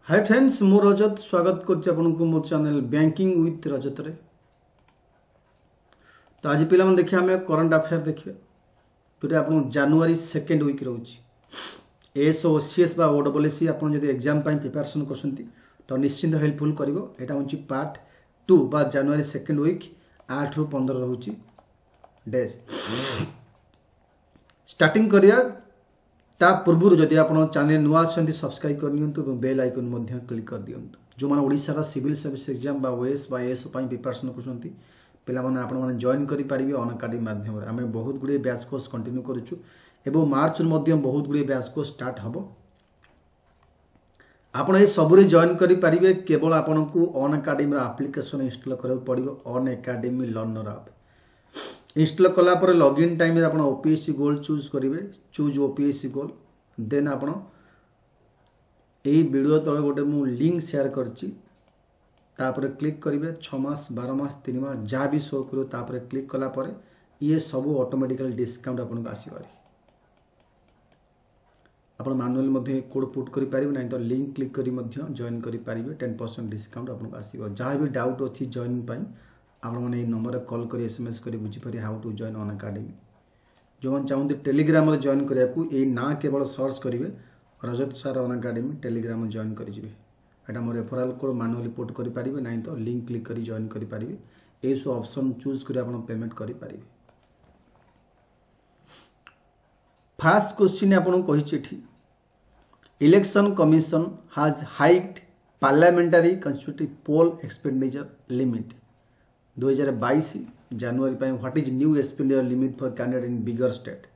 Hi friends मो रजत स्वागत करछि आपनको मो चैनल बैंकिंग विथ रजत रे। तो आज पिला मन देखिए हमें करंट अफेयर देखिए जोटा आपन जनवरी सेकेंड वीक रहउछि एस ओ सी एस बा ओडब्ल्यूसी आपन जदि एग्जाम पई प्रिपरेशन करसंती तो निश्चित हेल्पफुल करिवो। एटा होछि पार्ट 2 बा जनवरी सेकेंड वीक 8 रु 15 रहउछि डेज स्टार्टिंग करिया ता पूर्व जदि आप चैनल नुआ अच्छे सब्सक्राइब कर बेल आइकन मध्य क्लिक कर दिंतु। जो मैंने ओडिशा सिविल सर्विस एग्जाम बा ओएस बा एएस प्रिपरेशन करछंती पिला माने आपण माने जॉइन करि परिबे अनअकाडेमी माध्यम रे। हमें बहुत गुडे बैच कोर्स कंटिन्यू करूछु एवं मार्च मध्य बहुत गुडे बैच कोर्स स्टार्ट हबो। आपण ए सबरे जॉइन करि परिबे केवल आपण को अनअकाडेमी रा एप्लीकेशन इंस्टॉल करबो पड़िबो। अनअकाडेमी लर्नर ऐप इंस्टॉल कला पर लॉगिन टाइम रे आपण ओपीएससी गोल चूज करिवे। चूज ओपीएससी गोल देन आपण एई वीडियो तळे गोटे मु लिंक शेयर करछि तापर क्लिक करिवे 6 मास 12 मास 3 मास जा भी शो करो तापर क्लिक कला पर ये सब ऑटोमेटिकली डिस्काउंट आपण को आसीबारी। आपण मैनुअल मध्ये कोड पुट करि परिबे नै तो लिंक क्लिक करी मध्ये जॉइन करि परिबे 10% डिस्काउंट आपण को आसीबो। जा भी डाउट अछि जॉइन पई आपण माने ए नंबर कॉल करी एसएमएस करी बुझी पारे हाउ टू जॉइन अनअकाडेमी। जो मन चाहते टेलीग्राम रे जॉइन करिया को ए ना केवल सर्च करिवे रजत सर अनअकाडेमी टेलीग्राम में जॉइन करि जिवे। एटा मोर रेफरल कोड मैनुअली पुट करि परिबे नै तो लिंक क्लिक करी जॉइन करि परिबे। ए सो ऑप्शन चूज करी आपण पेमेंट करि परिबे। फर्स्ट क्वेश्चन आपण कहि छी election commission has hiked parliamentary constitutive poll expenditure limit 2022 January पे what is new expenditure limit for candidate in bigger state.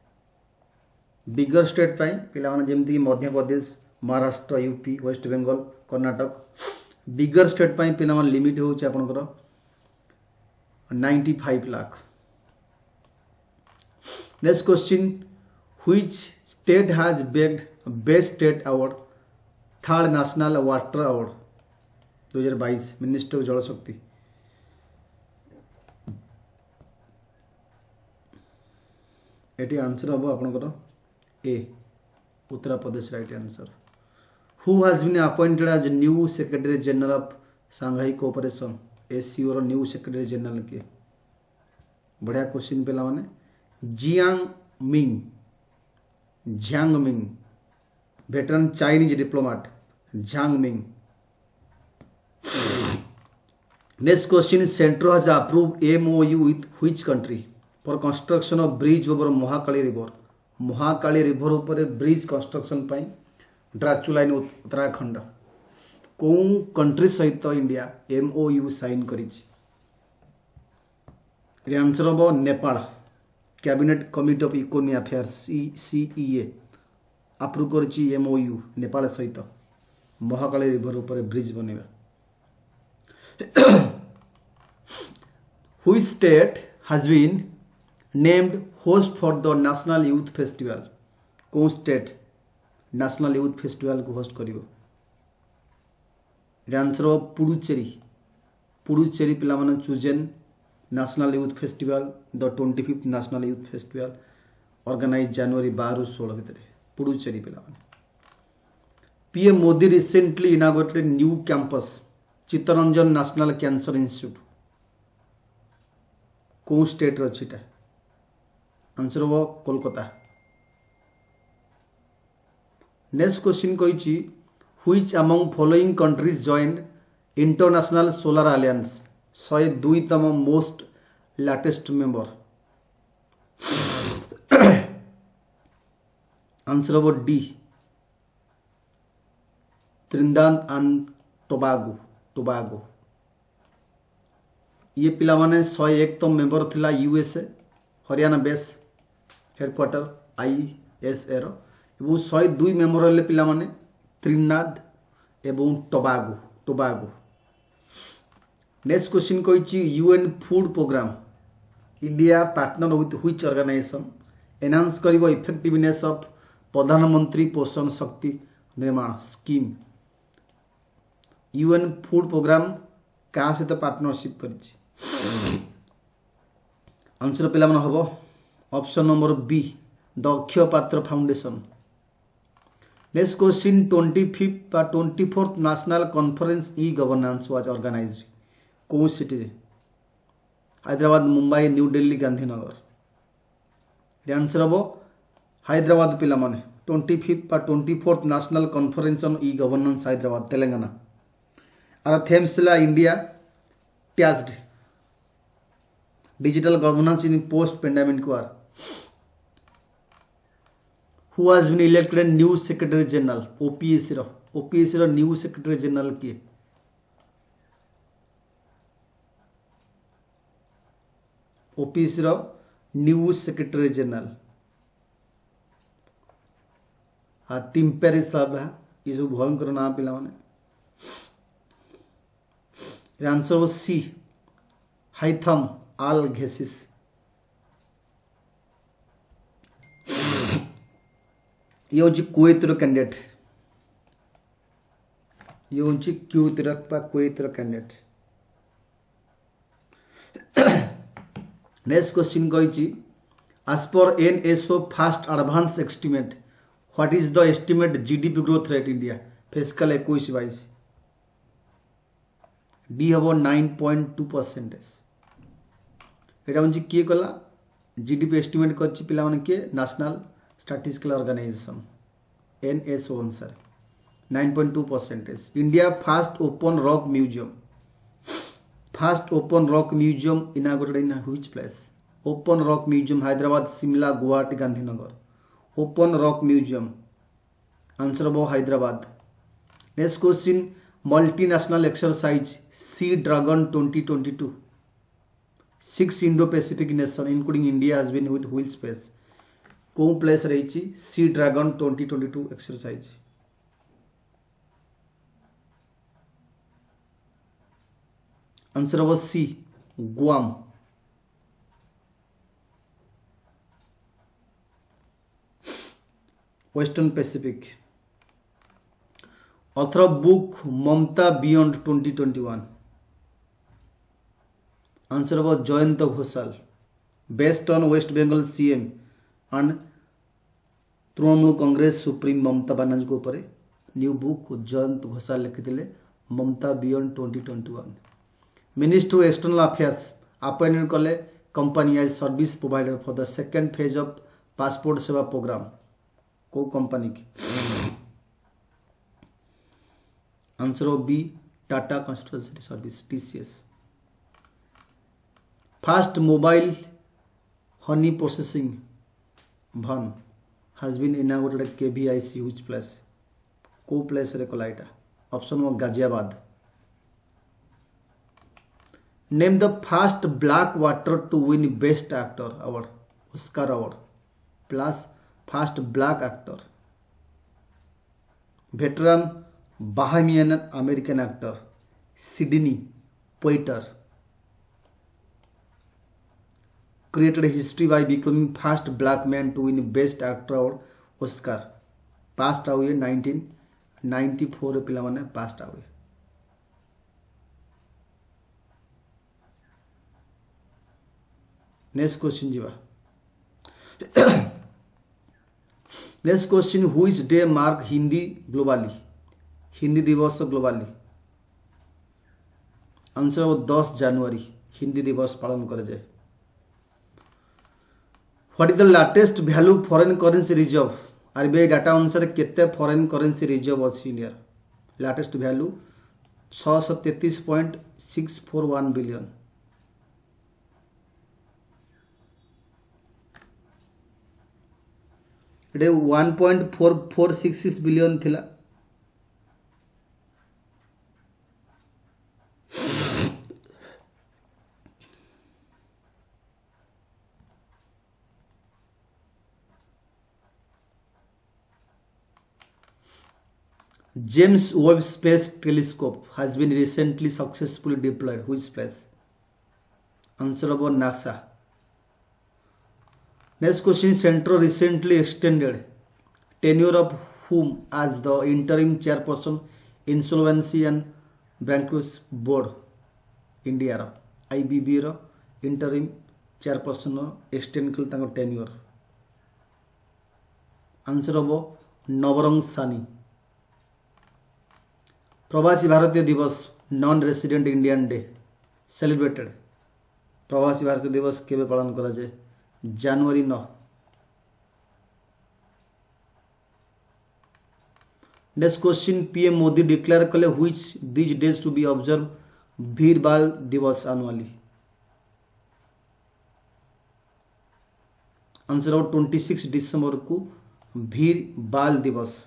Bigger state पे पिला माने जेमति Madhya Pradesh Maharashtra UP West Bengal Karnataka bigger state पे पिला माने लिमिट होउछ आपनकर 95 lakh. Next question which state has bagged best state award third national water award 2022 minister Jal Shakti. एटी आंसर हम आपनकर ए Uttar Pradesh right answer. Who has been appointed as new secretary general of Shanghai Cooperation SCO रो new secretary general के बढ़िया question पेला माने Zhang Ming veteran Chinese diplomat Zhang Ming. Next question centre has approved MOU with which country for construction of bridge over Mahakali river. Mahakali river ऊपर bridge construction पाई ड्राचू लाइन उत्तराखंड को कंट्री सहित इंडिया एमओयू साइन करिछि। आंसर हम Nepal cabinet committee of economic affairs CEA approve करिछि MOU Nepal सहित महाकाली रिवर ऊपर ब्रिज बनेबा। Which state has been named host for the national youth festival। कौन स्टेट नेशनल यूथ फेस्टिवल को होस्ट करिवो। आंसर हो पुडुचेरी। पुडुचेरी पिला माने chosen national youth festival the 25th national youth festival organise January 12 16 भितर पुडुचेरी पिला माने। PM Modi recently inaugurated new campus Chittaranjan national cancer institute कौन स्टेट रो छिटा। आंसर हो कोलकाता। नेक्स्ट क्वेश्चन कहिछि which among following countries joined international solar alliance 102तम most latest member. Answer हो डी त्रिनिदाद एंड टोबागो। ये पिला माने 101तम मेंबर थिला USA Haryana base headquarter ISA रो एवं 102 मेंबर होले पिला माने त्रिनिदाद एवं टोबागो। नेक्स्ट क्वेश्चन कहिछि UN food programme India partner with which organisation enhance करिवो इफेक्टिवनेस ऑफ प्रधानमंत्री पोषण शक्ति निर्माण स्कीम। यूएन फूड प्रोग्राम का सहित पार्टनरशिप करिछि। आंसर पिला मन हबो option number be the Akshay पात्र foundation. Next question, 25th or 24th National Conference e-Governance was organized. कौन सिटी रे? हैदराबाद, मुंबई, न्यू दिल्ली, गांधीनगर। आंसर हम हैदराबाद पिला माने 25th or 24th National Conference on e-Governance Hyderabad Telangana. और थेम्स थिला India techade digital governance in post pandemic world. Who has been elected new Secretary General OPSC रो new secretary general किए? OPSC रो new secretary general तिम्पेरी साहब है। ये सब भयंकर ना पिला माने। आंसर वो सी हाइथम आल घेसिस। ये हूँ कुवैत कैंडिडेट। ये हूँ कुवैत कैंडिडेट। नेक्स्ट क्वेश्चन कही as per NSO fast advance estimate what is the estimate GDP growth rate India fiscal 21-22? D हम 9.2%। एटा हूँ किए कला GDP एस्टिमेट कर पिला माने किए नेशनल स्टैटिस्टिकल ऑर्गेनाइजेशन NSO अनुसार 9.2%। India first open rock museum inaugurated in which place? Open rock museum Hyderabad, Shimla, Guwahati, Gandhinagar. Open rock museum answer हम Hyderabad. Next question, multinational exercise sea dragon 2022 6 Indo Pacific nation including India has been with which space? कौन place रही sea dragon 2022 exercise? Answer हम C Guam. Western Pacific. Author of book Mamata beyond 2021? Answer हम Jayanta Ghosal. Based on waste Bengal CM and Trinamool Congress supreme Mamata Banerjee को ऊपर new book Jayanta Ghosal लिखिले Mamata beyond 2021। Minister external affairs appointed कले company as service provider for the second phase of passport Seva programme. को company की? Answer हो B Tata consultancy service TCS। First mobile honey processing van has been inaugurated at KVIC which place? को place रे कोलाइटा? Option 1 Ghaziabad. Name the first black water to win best actor award Oscar award plus first black actor. Veteran Bahamian American actor Sidney Poitier. Created history by becoming first black man to win best actor award Oscar. Passed away 1994 पिला माने passed away. Next question जीवा। Next question, which day mark Hindi globally? Hindi Divas globally. Answer हो 10 जनवरी हिंदी दिवस पालन करे जाए। What is the latest value foreign currency reserve? RBI data अनुसार केते फॉरेन करेंसी रिजर्व अछि इंडिया? Latest value 633.641 billion. एटे 1.446 बिलियन थिला। James Webb Space Telescope has been recently successfully deployed. Which place? Answer about NASA. Next question, Centro recently extended tenure of whom as the interim chairperson Insolvency and Bankruptcy Board India रो IBB रो interim chairperson extend कल तांको tenure. Answer होबो नवरंग सानी। Pravasi Bharatiya Divas non resident Indian day celebrated. Pravasi Bharatiya Divas केबे पालन करा जाए? जनवरी 9। Next question, PM Modi declare कले which this days to be observe Veer Bal Divas annually? Answer हो 26 दिसंबर को Veer Bal Diwas.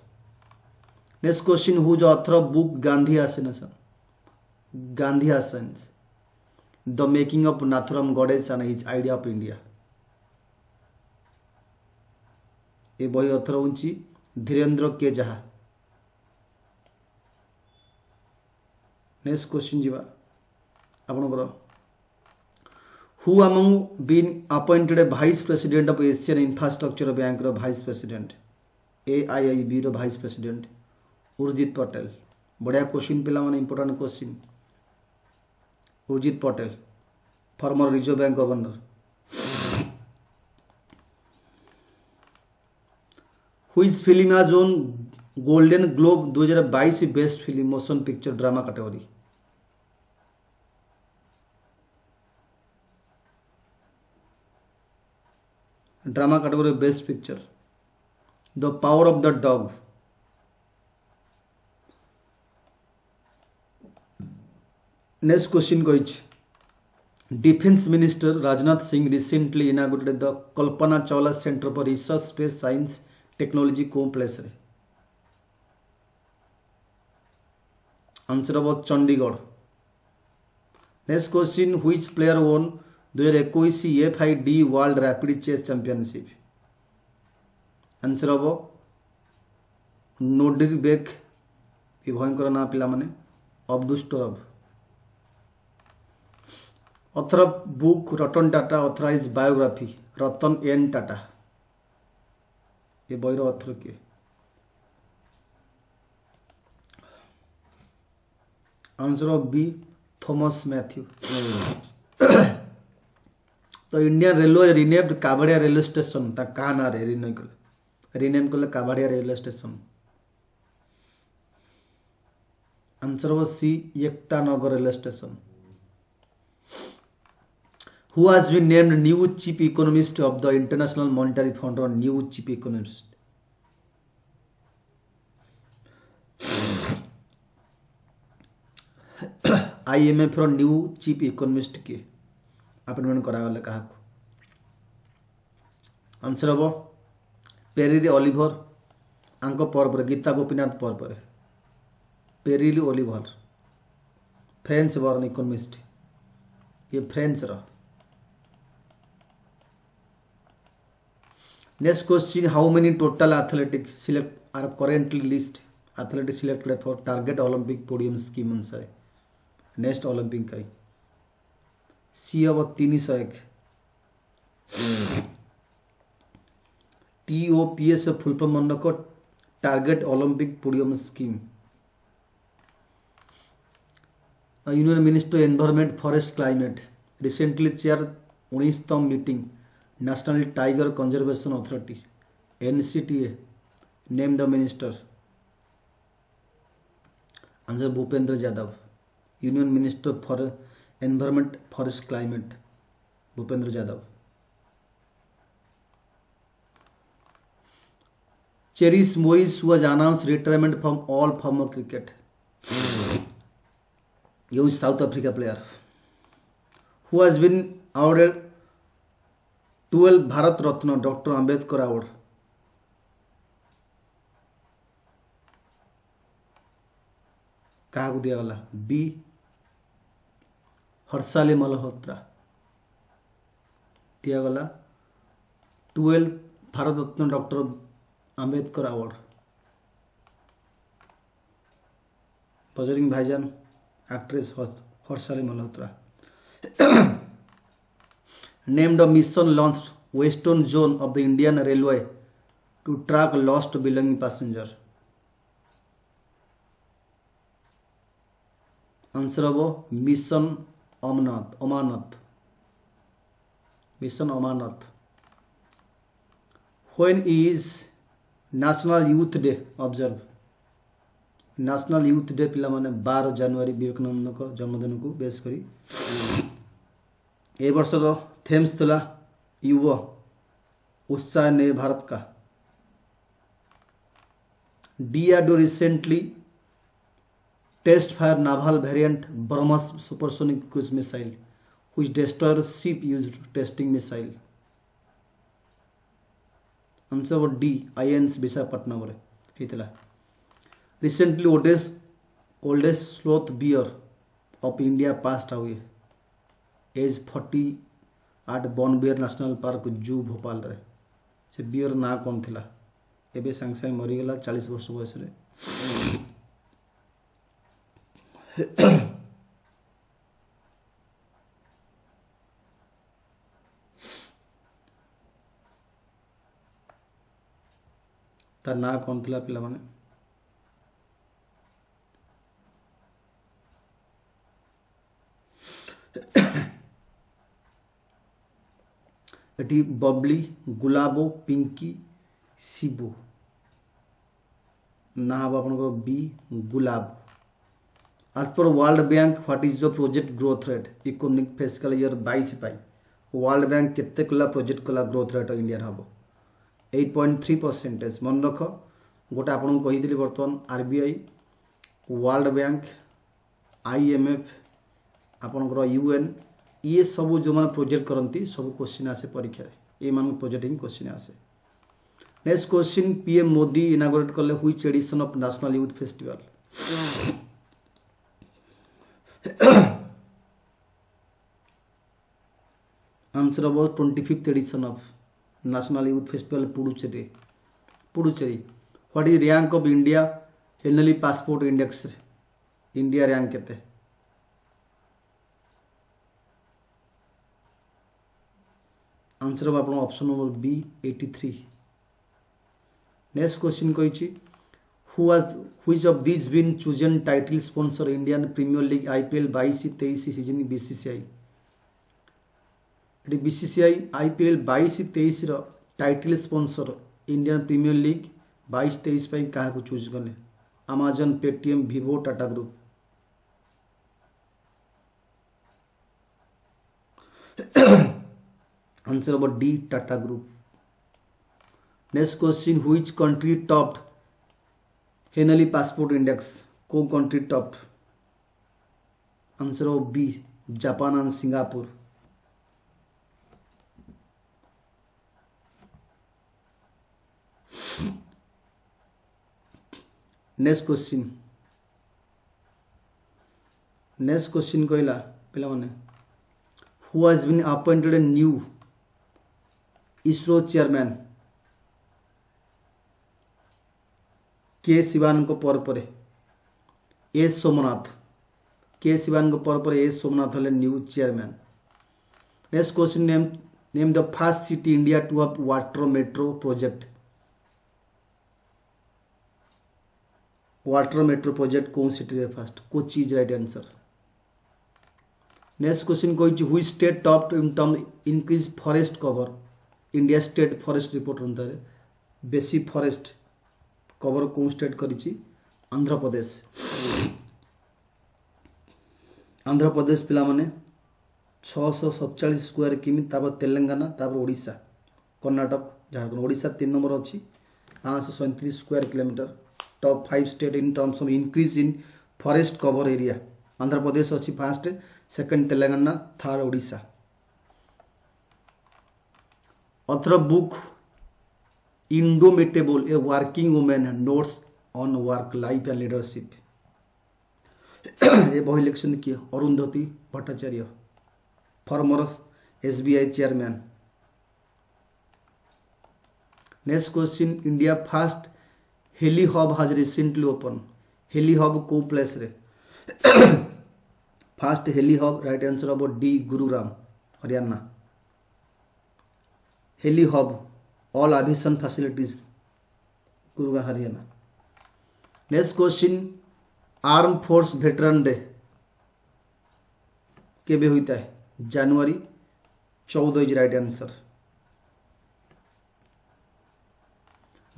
Next question, who's author of book Gandhi Ashram? Gandhi Ashram the making of Nathuram Godse and his idea of India. ये बही ऑथर होची धीरेन्द्र के जहा। नेक्स्ट क्वेश्चन जीवा आपनकर, who among been appointed vice president of Asian infrastructure bank रो वाइस प्रेसिडेंट? AIIB रो वाइस प्रेसिडेंट उर्जित पटेल। बढ़िया क्वेश्चन पिला माने, important question. Urjit Patel former reserve bank governor. Which film has won golden globe 2022 best film motion picture drama category? Drama category best picture the power of the dog. Next question कही, defence minister Rajnath Singh recently inaugurated the Kalpana Chawla centre for research space science technology को place रे? Answer हम Chandigarh. Next question, which player won 2021 FID world rapid chess championship? Answer हम Nodirbek. भयंकर ना पिला माने Abdusattorov. Author of book Ratan Tata authorised biography Ratan N Tata. ये बही ऑथर किए? Answer of B Thomas Mathew. तो Indian railway renamed Kevadia railway station ता का ना रे रिनेम कले कावड़िया रेलवे स्टेशन? आंसर हो C Ekta Nagar railway station. Who has been named new chief economist of the International Monetary Fund or new chief economist? IMF row new chief economist के appointment करागले कहा? Answer हम peril Oliver. आंक पर गीता गोपीनाथ पर Pierre Olivier French born economist. ये French रो। Next question, how many total athletics select are currently list athletics selected for target Olympic podium scheme अनुसार? Next Olympic का सी अब 301। TOPS फुल फॉर्म मन रखो target Olympic podium scheme. Union minister environment forest climate recently chair 19तम meeting national tiger conservation authority NCTA। Name the minister? Answer Bhupender Yadav. Union minister for environment forest climate Bhupender Yadav. Chris Morris was announced retirement from all form of cricket. ये South Africa player who has been awarded 12 Bharat Ratna doctor Ambedkar award? क्या दिगला? बी हर्षाली मल्होत्रा दिगला 12 Bharat Ratna doctor Ambedkar award. Bajrangi Bhaijaan actress Harshali Malhotra. Named a mission launched western zone of the Indian Railway to track lost belonging passenger? Answer of mission Amarnath. Mission Amarnath. When is national youth day observe national youth day पिला माने 12 जनवरी विवेकानंद को जन्मदिन को base करी ए वर्ष रो Thames थला युवा उत्साह नए भारत का। DRDO recently test fire naval variant BrahMos supersonic cruise missile which destroyer ship used testing missile। Answer D INS Visakhapatnam रे हेतला। Recently oldest sloth bear of India passed away age 40 at बॉनबियर नेशनल पार्क जू भोपाल रे। से beer ना कौन थिला एबे संग संग मरीगला 40 वर्ष बयस रे। तार ना कौन थिला पिला माने एटी बबली गुलाबो पिंकी शिबू ना हम आपन बी गुलाब। आज पर world bank what is the project growth rate economic fiscal year 22 pi world bank केते कला प्रोजेक्ट कला ग्रोथ रेट इंडिया हबो 8.3%। मन रख गोटे आपन कही बर्तमान आरबीआई वर्ल्ड बैंक आईएमएफ आपनकर यूएन ये सब जो मैंने प्रोजेक्ट करती सब क्वेश्चन आसे परीक्षा ये मान प्रोजेक्ट ही क्वेश्चन आसे। Next question PM Modi inaugurate कले which edition of national youth festival. Answer अब 25th edition of national youth festival Puducherry. What is rank of India annually passport index India rank केते। आंसर अब आपन option number B 83। Next question कहिछि which of this been chosen title sponsor Indian premier league IPL 22-23 season BCCI. BCCI IPL 22-23 रो title sponsor Indian premier league 22-23 पई काहा को choose करले Amazon Paytm Vivo Tata group. Answer number D Tata group. Next question which country topped Henley passport index को country topped. Answer of B Japan and Singapore. Next question कहला पिला माने who has been appointed a new ISRO chairman K Shivanand को पर S Somnath के शिवानंद को पर S Somanath हले new chairman. Next question name the first city India to have water metro project. Water metro project कौन सिटी रे first Kochi is right answer. Next question कहि which state top in term increase forest cover. India state forest report अनुसार बेसी forest cover कौन state करिछि आंध्र प्रदेश। आंध्र प्रदेश पिला माने 647 square किमी तापर तेलंगाना तापर ओडिशा कर्नाटक झारखंड ओडिशा 3 नंबर अछि 537 square kilometre. Top 5 state in terms of increase in forest cover area Andhra Pradesh अच्छी first second Telangana third Odisha. Author book indomitable a working women notes on work life and leadership ये बही लिखिछन किए Arundhati Bhattacharya former SBI chairman. Next question India first heli hub has recently opened। Heli hub को place रे first heli hub right answer अब D Gurugram Haryana. Heli hub all aviation facilities Gurugram Haryana. Next question arm force veteran day केबे होता है जनवरी 14 is right answer.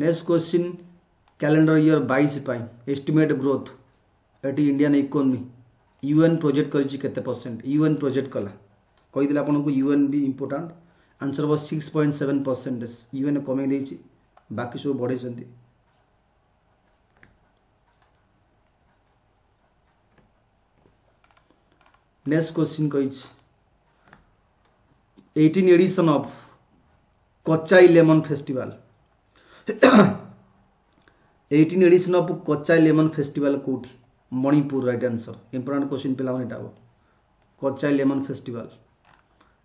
Next question calendar year 22 estimate growth एटी Indian economy UN project करिछि केते percent UN project कला कहि दिला आपन को यूएन भी इंपोर्टेंट आंसर वाज 6.7% यूएन कमे देछि बाकी सब बढ़े छथि। नेक्स्ट क्वेश्चन कहिछि 18 edition of Kachai lemon festival 18 edition of Kachai lemon festival कोठी Manipur right answer important question पे लाने टाबो Kachai lemon festival.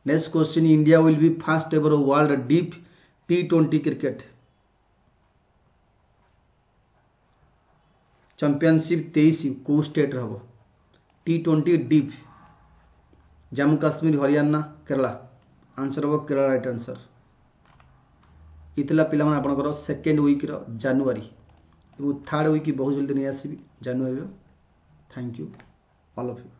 Next question India will be first ever world deaf T20 cricket championship 23 को स्टेट रहबो T20 deaf Jammu Kashmir Haryana Kerala answer हम Kerala right answer. इतला पिला मन आपनकर सेकेंड वीक रो जनवरी और थर्ड वीक बहुत जल्दी नहीं आसीबी जनवरी रो। Thank you all of you.